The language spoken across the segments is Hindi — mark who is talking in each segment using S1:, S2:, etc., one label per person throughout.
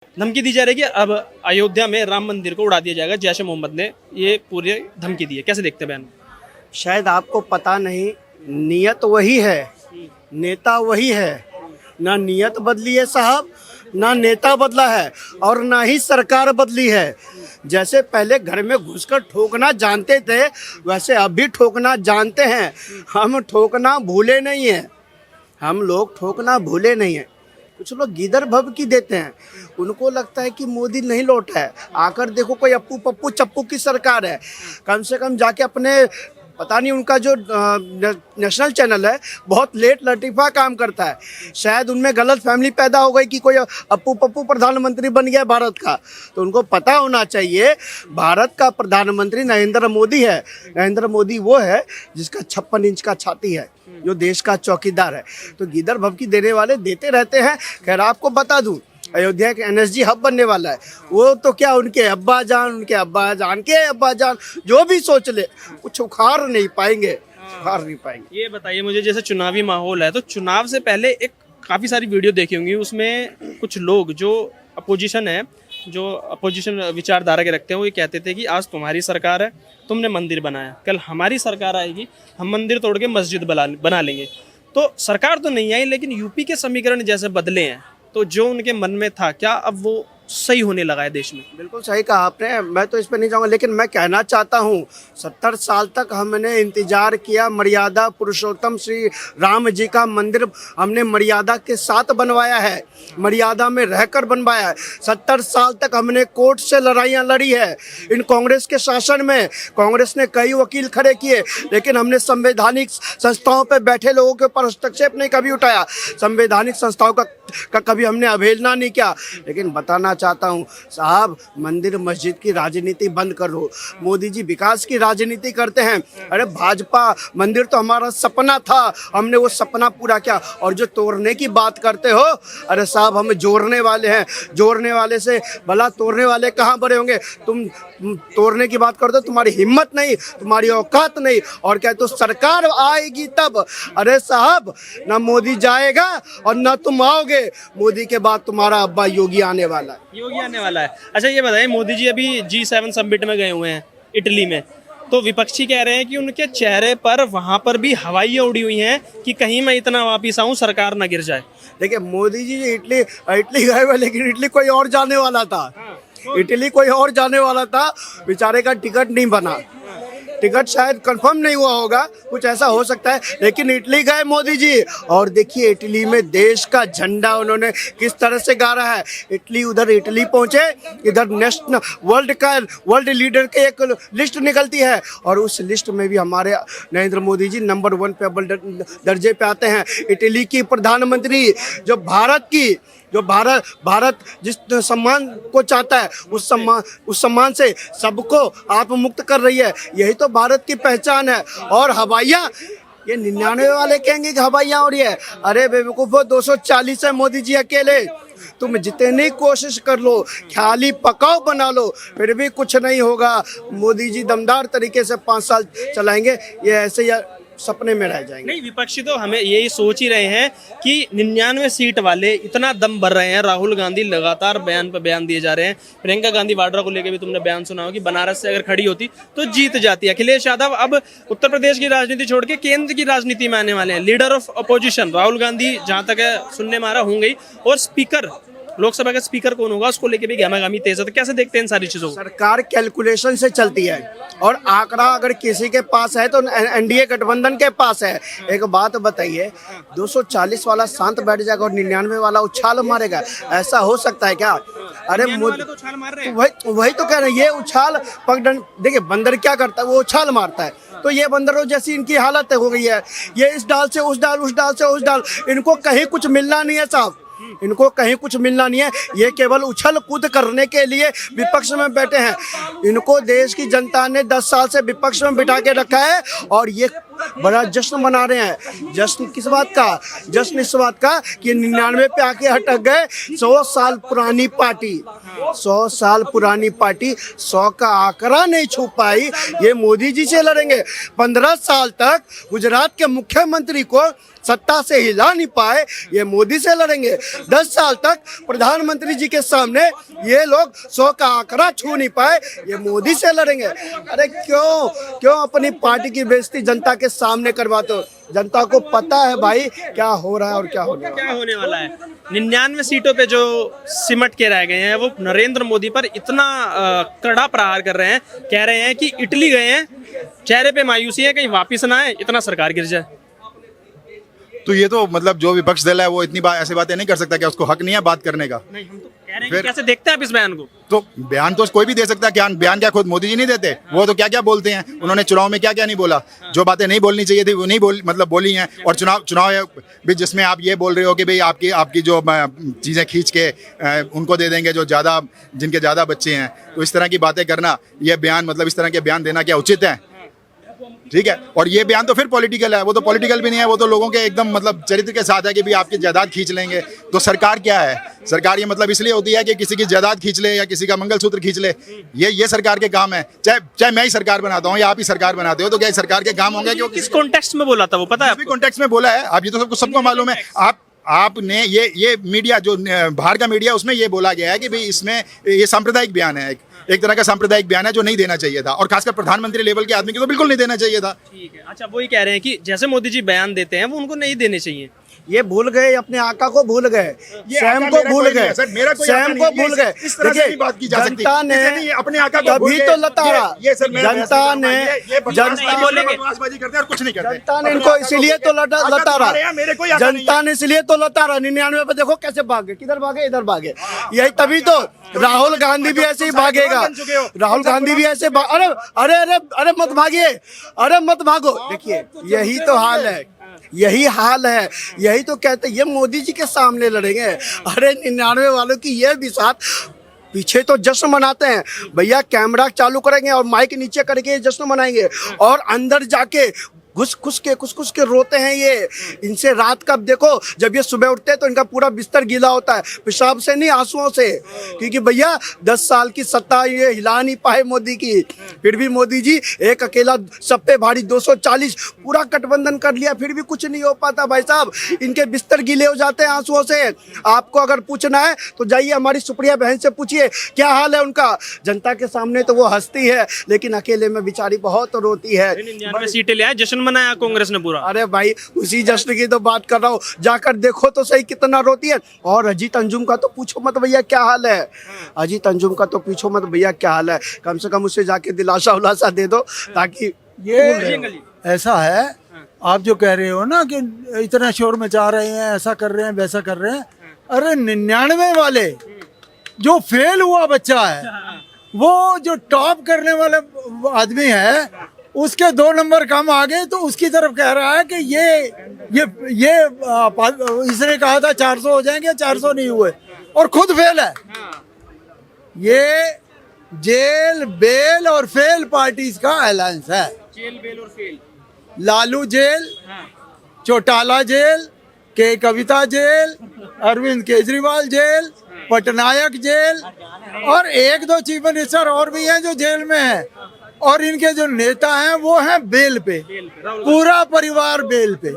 S1: धमकी दी जा रही है कि अब अयोध्या में राम मंदिर को उड़ा दिया जाएगा। जैश ए मोहम्मद ने ये पूरी धमकी दी है, कैसे देखते हैं बयान?
S2: शायद आपको पता नहीं, नियत वही है, नेता वही है। ना नियत बदली है साहब, ना नेता बदला है और ना ही सरकार बदली है। जैसे पहले घर में घुसकर ठोकना जानते थे, वैसे अब भी ठोकना जानते हैं। हम ठोकना भूले नहीं हैं, हम लोग ठोकना भूले नहीं हैं। कुछ लोग गिदर भभकी देते हैं, उनको लगता है कि मोदी नहीं लौटा है। आकर देखो कोई अप्पू पप्पू चप्पू की सरकार है। कम से कम जाके अपने, पता नहीं उनका जो नेशनल चैनल है बहुत लेट लतीफ़ा काम करता है, शायद उनमें गलत फैमिली पैदा हो गई कि कोई अप्पू पप्पू प्रधानमंत्री बन गया भारत का। तो उनको पता होना चाहिए भारत का प्रधानमंत्री नरेंद्र मोदी है। नरेंद्र मोदी वो है जिसका 56 इंच का छाती है, जो देश का चौकीदार है। तो गिदर भभकी देने वाले देते रहते हैं। खैर आपको बता दूं, अयोध्या एक एनएसजी हब बनने वाला है। वो तो क्या उनके अब्बा जान के अब्बा जान जो भी सोच ले, कुछ उखाड़ नहीं पाएंगे, उखाड़ नहीं पाएंगे।
S1: ये बताइए मुझे, जैसे चुनावी माहौल है तो चुनाव से पहले एक काफ़ी सारी वीडियो देखी होंगी, उसमें कुछ लोग जो अपोजिशन है, जो अपोजिशन विचारधारा के रखते हैं, वो ये कहते थे कि आज तुम्हारी सरकार है, तुमने मंदिर बनाया, कल हमारी सरकार आएगी, हम मंदिर तोड़ के मस्जिद बना लेंगे। तो सरकार तो नहीं आई, लेकिन यूपी के समीकरण जैसे बदले हैं, तो जो उनके मन में था क्या अब वो सही होने लगा है देश में?
S2: बिल्कुल सही कहा आपने, मैं तो इस पर नहीं जाऊंगा, लेकिन मैं कहना चाहता हूँ 70 साल तक हमने इंतजार किया। मर्यादा पुरुषोत्तम श्री राम जी का मंदिर हमने मर्यादा के साथ बनवाया है, मर्यादा में रहकर बनवाया है। 70 साल तक हमने कोर्ट से लड़ाइयाँ लड़ी है। इन कांग्रेस के शासन में कांग्रेस ने कई वकील खड़े किए, लेकिन हमने संवैधानिक संस्थाओं पर बैठे लोगों के ऊपर हस्तक्षेप नहीं कभी उठाया, संवैधानिक संस्थाओं का कभी हमने अवहेलना नहीं किया। लेकिन बताना चाहता हूं साहब, मंदिर मस्जिद की राजनीति बंद करो। मोदी जी विकास की राजनीति करते हैं। अरे भाजपा, मंदिर तो हमारा सपना था, हमने वो सपना पूरा किया। और जो तोड़ने की बात करते हो, अरे साहब हम जोड़ने वाले हैं, जोड़ने वाले से भला तोड़ने वाले कहाँ बड़े होंगे। तुम तोड़ने की बात करते हो, तुम्हारी हिम्मत नहीं, तुम्हारी औकात नहीं, और क्या तो सरकार आएगी तब। अरे साहब, ना मोदी जाएगा और ना तुम आओगे, मोदी के बाद तुम्हारा अब्बा योगी आने वाला है।
S1: योगी आने वाला है। अच्छा ये बताइए, मोदी जी अभी G7 समिट में गए हुए हैं इटली में, तो विपक्षी कह रहे हैं कि उनके चेहरे पर वहां पर भी हवाइयाँ उड़ी हुई हैं कि कहीं मैं इतना वापिस आऊं सरकार ना गिर जाए।
S2: देखिए मोदी जी इटली गए हुए, लेकिन इटली कोई और जाने वाला था। इटली कोई और जाने वाला था, बेचारे का टिकट नहीं बना, टिकट शायद कंफर्म नहीं हुआ होगा, कुछ ऐसा हो सकता है। लेकिन इटली गए मोदी जी, और देखिए इटली में देश का झंडा उन्होंने किस तरह से गाड़ा है। उधर इटली पहुंचे, इधर नेशनल वर्ल्ड लीडर के एक लिस्ट निकलती है, और उस लिस्ट में भी हमारे नरेंद्र मोदी जी नंबर 1 पे दर्जे पे आते हैं। इटली की प्रधानमंत्री जो भारत जिस सम्मान को चाहता है, उस सम्मान से सबको आत्ममुक्त कर रही है। यही तो भारत की पहचान है। और हवाइयाँ, ये 99 वाले कहेंगे कि हवाइयाँ हो रही है। अरे बेवकूफ़ो, 240 है मोदी जी अकेले। तुम जितनी कोशिश कर लो, ख्याली पकाओ बना लो, फिर भी कुछ नहीं होगा। मोदी जी दमदार तरीके से 5 साल चलाएंगे, ये ऐसे या सपने में रह जाएंगे।
S1: नहीं, विपक्षी तो हमें यही सोच ही रहे हैं कि 99 सीट वाले इतना दम भर रहे हैं। राहुल गांधी लगातार बयान पर बयान दिए जा रहे हैं। प्रियंका गांधी वाड्रा को लेकर भी तुमने बयान सुना हो कि बनारस से अगर खड़ी होती तो जीत जाती। अखिलेश यादव अब उत्तर प्रदेश की राजनीति छोड़ के केंद्र की राजनीति में आने वाले हैं। Leader of opposition Rahul Gandhi जहां तक है सुनने में आ रहा होंगे, और स्पीकर, लोकसभा का स्पीकर कौन होगा उसको लेके भी गहमागहमी तेज है। तो कैसे देखते हैं इन सारी चीजों को?
S2: सरकार कैलकुलेशन से चलती है, और आंकड़ा अगर किसी के पास है तो एनडीए गठबंधन के पास है। एक बात बताइए, 240 वाला शांत बैठ जाएगा और 99 वाला उछाल मारेगा, ऐसा हो सकता है क्या? अरे
S1: तो उछाल मार रहे हैं।
S2: वही तो कह रहे हैं, ये उछाल पगडंड। देखिए बंदर क्या करता है, वो उछाल मारता है। तो ये बंदरों जैसी इनकी हालत हो गई है। ये इस डाल से उस डाल, उस डाल से उस डाल, इनको कहीं कुछ मिलना नहीं है साहब, इनको कहीं कुछ मिलना नहीं है। ये केवल उछल कूद करने के लिए विपक्ष में बैठे हैं। इनको देश की जनता ने 10 साल से विपक्ष में बिठा के रखा है, और ये बड़ा जश्न मना रहे हैं। जश्न किस बात का? जश्न इस बात का कि 99 पे आके अटक गए। 100 साल पुरानी पार्टी, 100 साल पुरानी पार्टी 100 का आंकड़ा नहीं छू पाई। ये मोदी जी से लड़ेंगे। 15 साल तक गुजरात के मुख्यमंत्री को सत्ता से हिला नहीं पाए, ये मोदी से लड़ेंगे। 10 साल तक प्रधानमंत्री जी के सामने ये लोग 100 का आंकड़ा छू नहीं पाए, ये मोदी से लड़ेंगे। अरे क्यों अपनी पार्टी की बेइज्जती जनता के सामने करवाते हो? जनता को पता है भाई क्या हो रहा है और क्या होने वाला है।
S1: 99 सीटों पे जो सिमट के रह गए हैं वो नरेंद्र मोदी पर इतना कड़ा प्रहार कर रहे हैं, कह रहे हैं कि इटली गए हैं, चेहरे पे मायूसी है, कहीं वापिस ना आए, इतना सरकार गिर जाए।
S3: तो ये तो मतलब जो विपक्ष दल है वो इतनी बात ऐसी बातें नहीं कर सकता, क्या उसको हक नहीं है बात करने का?
S1: नहीं, हम तो कह रहे हैं कि कैसे देखते हैं आप इस बयान को?
S3: तो बयान तो कोई भी दे सकता है, क्या बयान क्या खुद मोदी जी नहीं देते? वो तो क्या क्या बोलते हैं, उन्होंने चुनाव में क्या क्या नहीं बोला, जो बातें नहीं बोलनी चाहिए थी वो नहीं बोली हैं। और चुनाव भी जिसमें आप ये बोल रहे हो कि भाई आपकी जो चीज़ें खींच के उनको दे देंगे जो जिनके ज़्यादा बच्चे हैं, तो इस तरह की बातें करना, ये बयान मतलब इस तरह के बयान देना क्या उचित है? ठीक है। और ये बयान तो फिर पॉलिटिकल है, वो तो पॉलिटिकल भी नहीं है, वो तो लोगों के एकदम मतलब चरित्र के साथ है कि भी आपकी जायदाद खींच लेंगे। तो सरकार क्या है? सरकार ये मतलब इसलिए होती है कि किसी की जायदाद खींच ले या किसी का मंगलसूत्र खींच ले, ये सरकार के काम है। चाहे मैं ही सरकार बनाता हूँ या आप ही सरकार बनाते हो, तो क्या सरकार के काम होंगे?
S1: किस कॉन्टेक्स्ट में बोला था वो पता है?
S3: कॉन्टेक्स्ट में बोला है, आप ये तो सबको मालूम है। आपने ये मीडिया जो बाहर का मीडिया उसमें ये बोला गया है कि भाई इसमें ये सांप्रदायिक बयान है, एक तरह का सांप्रदायिक बयान है जो नहीं देना चाहिए था, और खासकर प्रधानमंत्री लेवल के आदमी को तो बिल्कुल नहीं देना चाहिए था।
S1: ठीक है। अच्छा, वही कह रहे हैं कि जैसे मोदी जी बयान देते हैं वो उनको नहीं देने चाहिए।
S2: ये भूल गए, अपने आका को भूल गए, स्वयं को भूल गए, स्वयं को भूल गए। देखिए जनता ने
S3: अपने आका
S2: तभी तो लताड़ा, जनता ने जनता ने इनको इसीलिए तो लताड़ा, जनता ने इसलिए तो लताड़ा। 99 पे देखो कैसे भागे, किधर भागे, इधर भागे। यही तभी तो राहुल गांधी भी ऐसे ही भागेगा, राहुल गांधी भी ऐसे अरे अरे अरे अरे मत भागिए, अरे मत भागो। देखिए यही तो हाल है, यही हाल है, यही तो कहते ये मोदी जी के सामने लड़ेंगे। अरे 99 वालों की ये भी साथ पीछे तो जश्न मनाते हैं भैया, कैमरा चालू करेंगे और माइक नीचे करके जश्न मनाएंगे, और अंदर जाके घुस घुस के रोते हैं ये। इनसे रात का देखो, जब ये सुबह उठते हैं तो इनका पूरा बिस्तर गीला होता है, पेशाब से नहीं आंसुओं से, क्योंकि भैया 10 साल की सत्ता ये हिला नहीं पाए मोदी की। फिर भी मोदी जी एक अकेला सब पे भारी 240 पूरा गठबंधन कर लिया, फिर भी कुछ नहीं हो पाता भाई साहब। इनके बिस्तर गीले हो जाते हैं आंसुओं से। आपको अगर पूछना है तो जाइए हमारी सुप्रिया बहन से पूछिए क्या हाल है उनका। जनता के सामने तो वो हंसती है, लेकिन अकेले में बेचारी बहुत रोती है।
S1: 99 सीटें ले आए, जश्न मनाया कांग्रेस ने पूरा।
S2: अरे भाई उसी जश्न की तो बात कर रहा हूँ, जाकर देखो तो सही कितना रोती है। और अजीत अंजुम का तो पूछो मत भैया क्या हाल है, अजीत अंजुम का तो पूछो मत भैया क्या हाल है। कम से कम उससे जाके दिलासा उलासा दे दो, ताकि
S4: ये ऐसा है। आप जो कह रहे हो ना कि इतना शोर मचा रहे हैं, ऐसा कर रहे हैं, वैसा कर रहे हैं, अरे 99 वाले जो फेल हुआ बच्चा है, वो जो टॉप करने वाले आदमी है उसके 2 नंबर कम आ गए, तो उसकी तरफ कह रहा है कि ये इसने कहा था 400 हो जाएंगे, 400 नहीं हुए, और खुद फेल है। ये जेल बेल और फेल पार्टीज का अलायंस है।
S1: जेल बेल और fail,
S4: Lalu jail, Chautala jail, K Kavitha jail, Arvind Kejriwal jail, Patnaik jail, और 1-2 चीफ मिनिस्टर और भी हैं जो जेल में हैं, और इनके जो नेता हैं वो हैं बेल पे, पूरा परिवार बेल पे,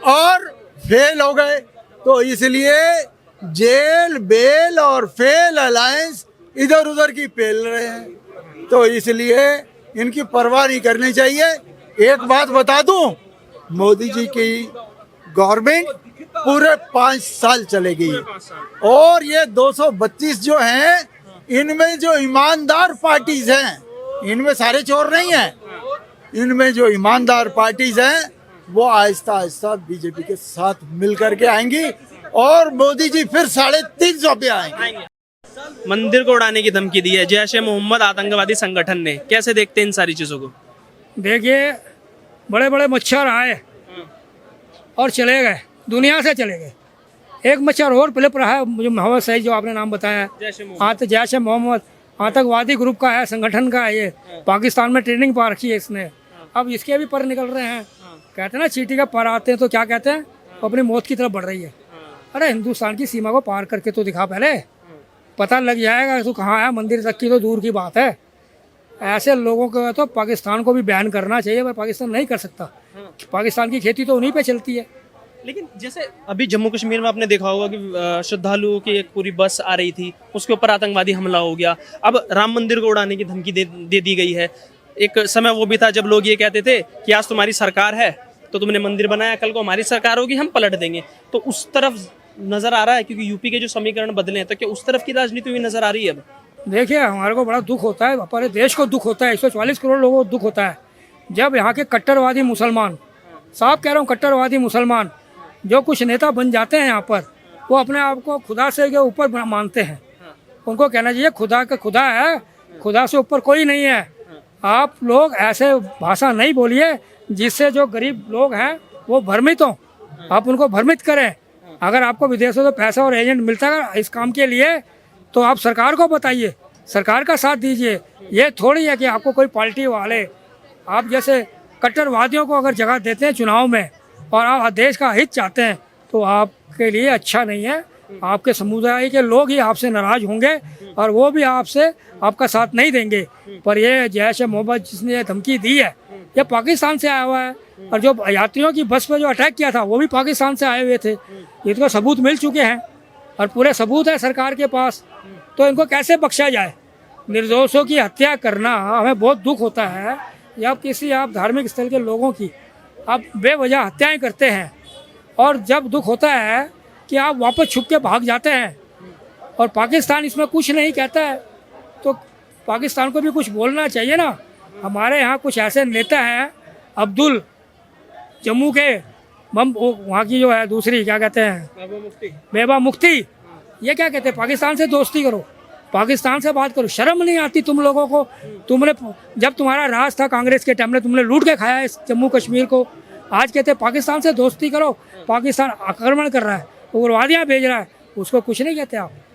S4: और फेल हो गए। तो इसलिए जेल बेल और फेल अलायंस इधर उधर की पेल रहे हैं, तो इसलिए इनकी परवाह नहीं करनी चाहिए। एक बात बता दूं, मोदी जी की गवर्नमेंट पूरे 5 साल चलेगी, और ये 232 जो हैं इनमें जो ईमानदार पार्टीज हैं, इनमें सारे चोर नहीं हैं, इनमें जो ईमानदार पार्टीज हैं वो आहिस्ता आहिस्ता बीजेपी के साथ मिल करके आएंगी, और मोदी जी फिर 350 पे आएंगे।
S1: मंदिर को उड़ाने की धमकी दी है जैश ए मोहम्मद आतंकवादी संगठन ने, कैसे देखते हैं इन सारी चीजों को?
S5: देखिए बड़े बड़े मच्छर आए और चले गए, दुनिया से चले गए। एक मच्छर और फिलिप रहा है, मुझे मोहम्मद सईद जो आपने नाम बताया, जैश ए मोहम्मद आतंकवादी ग्रुप का है, संगठन का है ये, पाकिस्तान में ट्रेनिंग पा रखी है इसने, अब इसके भी पर निकल रहे हैं। कहते हैं ना चींटी के पर आते हैं तो क्या कहते हैं, वो अपनी मौत की तरफ बढ़ रही है। अरे हिंदुस्तान की सीमा को पार करके तो दिखा पहले, पता लग जाएगा तू कहाँ है, मंदिर तक की तो दूर की बात है। ऐसे लोगों को तो पाकिस्तान को भी बैन करना चाहिए, पर पाकिस्तान नहीं कर सकता। पाकिस्तान की खेती तो उन्हीं पे चलती है।
S1: लेकिन जैसे अभी जम्मू कश्मीर में आपने देखा होगा कि श्रद्धालुओं की एक पूरी बस आ रही थी, उसके ऊपर आतंकवादी हमला हो गया। अब राम मंदिर को उड़ाने की धमकी दे दी गई है। एक समय वो भी था जब लोग ये कहते थे कि आज तुम्हारी सरकार है तो तुमने मंदिर बनाया, कल को हमारी सरकार होगी हम पलट देंगे। तो उस तरफ नजर आ रहा है, क्योंकि यूपी के जो समीकरण बदले हैं, तो क्या उस तरफ की राजनीति हुई नजर आ रही है अब?
S5: देखिए हमारे को बड़ा दुख होता है, हमारे देश को दुख होता है, 140 करोड़ लोगों को दुख होता है जब यहाँ के कट्टरवादी मुसलमान, साफ कह रहा हूँ कट्टरवादी मुसलमान जो कुछ नेता बन जाते हैं यहाँ पर, वो अपने आप को खुदा से के ऊपर मानते हैं। उनको कहना चाहिए खुदा का खुदा है, खुदा से ऊपर कोई नहीं है। आप लोग ऐसे भाषा नहीं बोलिए जिससे जो गरीब लोग हैं वो भ्रमित हों, आप उनको भ्रमित करें। अगर आपको विदेशों से पैसा और एजेंट मिलता है इस काम के लिए तो आप सरकार को बताइए, सरकार का साथ दीजिए। ये थोड़ी है कि आपको कोई पार्टी वाले, आप जैसे कट्टरवादियों को अगर जगह देते हैं चुनाव में और आप देश का हित चाहते हैं तो आपके लिए अच्छा नहीं है। आपके समुदाय के लोग ही आपसे नाराज होंगे और वो भी आपसे आपका साथ नहीं देंगे। पर ये जैश ए मोहम्मद जिसने ये धमकी दी है ये पाकिस्तान से आया हुआ है, और जो यात्रियों की बस पर जो अटैक किया था वो भी पाकिस्तान से आए हुए थे। ये तो सबूत मिल चुके हैं और पूरे सबूत है सरकार के पास, तो इनको कैसे बख्शा जाए? निर्दोषों की हत्या करना हमें बहुत दुख होता है। या किसी आप धार्मिक स्थल के लोगों की आप बेवजह हत्याएं करते हैं, और जब दुख होता है कि आप वापस छुप के भाग जाते हैं और पाकिस्तान इसमें कुछ नहीं कहता है, तो पाकिस्तान को भी कुछ बोलना चाहिए ना। हमारे यहाँ कुछ ऐसे नेता हैं, अब्दुल जम्मू के वहाँ की जो है दूसरी क्या कहते हैं महबूबा मुफ्ती, ये क्या कहते हैं पाकिस्तान से दोस्ती करो, पाकिस्तान से बात करो। शर्म नहीं आती तुम लोगों को? तुमने जब तुम्हारा राज था कांग्रेस के टाइम में तुमने लूट के खाया इस जम्मू कश्मीर को, आज कहते हैं पाकिस्तान से दोस्ती करो। पाकिस्तान आक्रमण कर रहा है, उग्रवादियाँ भेज रहा है, उसको कुछ नहीं कहते आप।